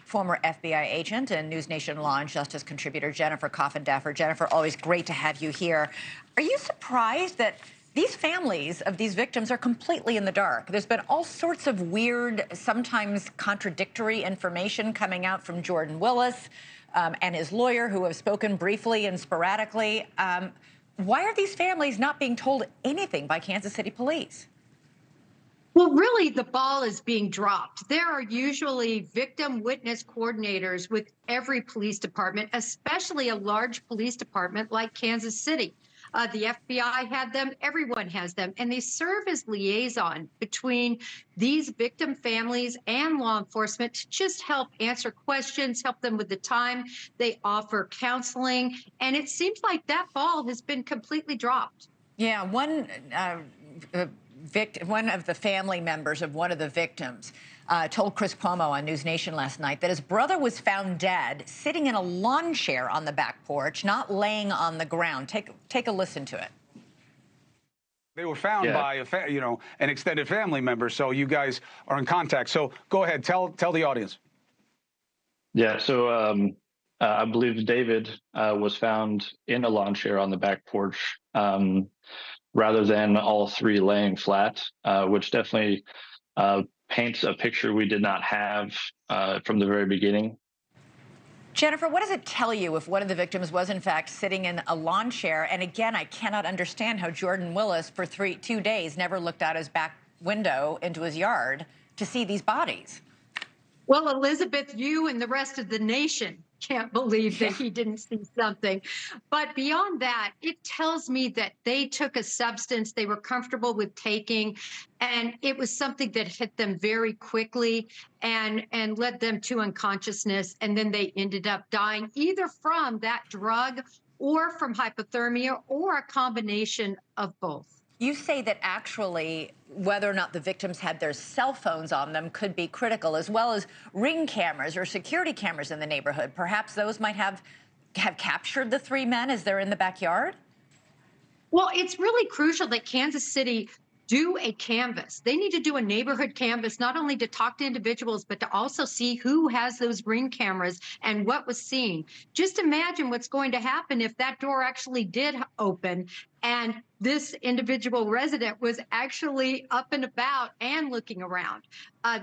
former FBI agent and NewsNation Law and Justice contributor Jennifer Coffindaffer. Jennifer, always great to have you here. Are you surprised that these families of these victims are completely in the dark? There's been all sorts of weird, sometimes contradictory information coming out from Jordan Willis and his lawyer, who have spoken briefly and sporadically. Why are these families not being told anything by Kansas City police? Well, really, the ball is being dropped. There are usually victim witness coordinators with every police department, especially a large police department like Kansas City. The FBI had them, everyone has them, and they serve as liaison between these victim families and law enforcement to just help answer questions, help them with the time. They offer counseling, and it seems like that ball has been completely dropped. Yeah, one of the family members of one of the victims told Chris Cuomo on NewsNation last night that his brother was found dead sitting in a lawn chair on the back porch, not laying on the ground. Take a listen to it. They were found by an extended family member, so you guys are in contact. So go ahead, tell the audience. Yeah, so I believe David was found in a lawn chair on the back porch, rather than all three laying flat, which definitely paints a picture we did not have from the very beginning. Jennifer, what does it tell you if one of the victims was, in fact, sitting in a lawn chair? And again, I cannot understand how Jordan Willis, for 2 days, never looked out his back window into his yard to see these bodies. Well, Elizabeth, you and the rest of the nation can't believe that he didn't see something. But beyond that, it tells me that they took a substance they were comfortable with taking, and it was something that hit them very quickly and led them to unconsciousness. And then they ended up dying either from that drug or from hypothermia or a combination of both. You say that actually whether or not the victims had their cell phones on them could be critical, as well as ring cameras or security cameras in the neighborhood. Perhaps those might have captured the three men as they're in the backyard? Well, it's really crucial that Kansas City do a canvas. They need to do a neighborhood canvas, not only to talk to individuals, but to also see who has those ring cameras and what was seen. Just imagine what's going to happen if that door actually did open and this individual resident was actually up and about and looking around.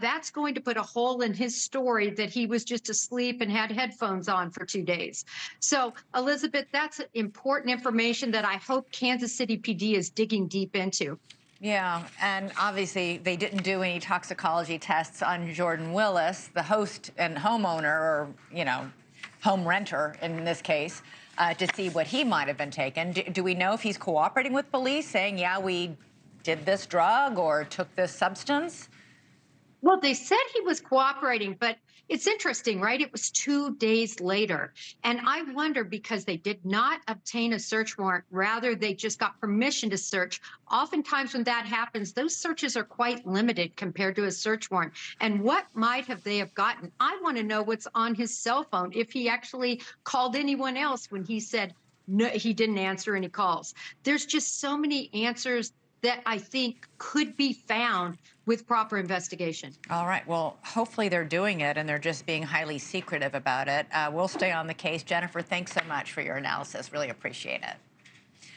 That's going to put a hole in his story that he was just asleep and had headphones on for 2 days. So, Elizabeth, that's important information that I hope Kansas City PD is digging deep into. Yeah, and obviously they didn't do any toxicology tests on Jordan Willis, the host and homeowner, or, home renter in this case, to see what he might have been taken. Do we know if he's cooperating with police, saying, yeah, we did this drug or took this substance? Well, they said he was cooperating, but it's interesting, right? It was 2 days later. And I wonder, because they did not obtain a search warrant, rather they just got permission to search. Oftentimes when that happens, those searches are quite limited compared to a search warrant. And what might they have gotten? I want to know what's on his cell phone, if he actually called anyone else when he said no, he didn't answer any calls. There's just so many answers that I think could be found with proper investigation. All right. Well, hopefully they're doing it and they're just being highly secretive about it. We'll stay on the case. Jennifer, thanks so much for your analysis. Really appreciate it.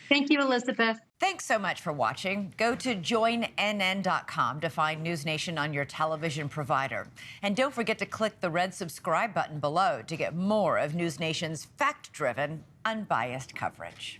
Thank you, Elizabeth. Thanks so much for watching. Go to joinnn.com to find NewsNation on your television provider. And don't forget to click the red subscribe button below to get more of NewsNation's fact-driven, unbiased coverage.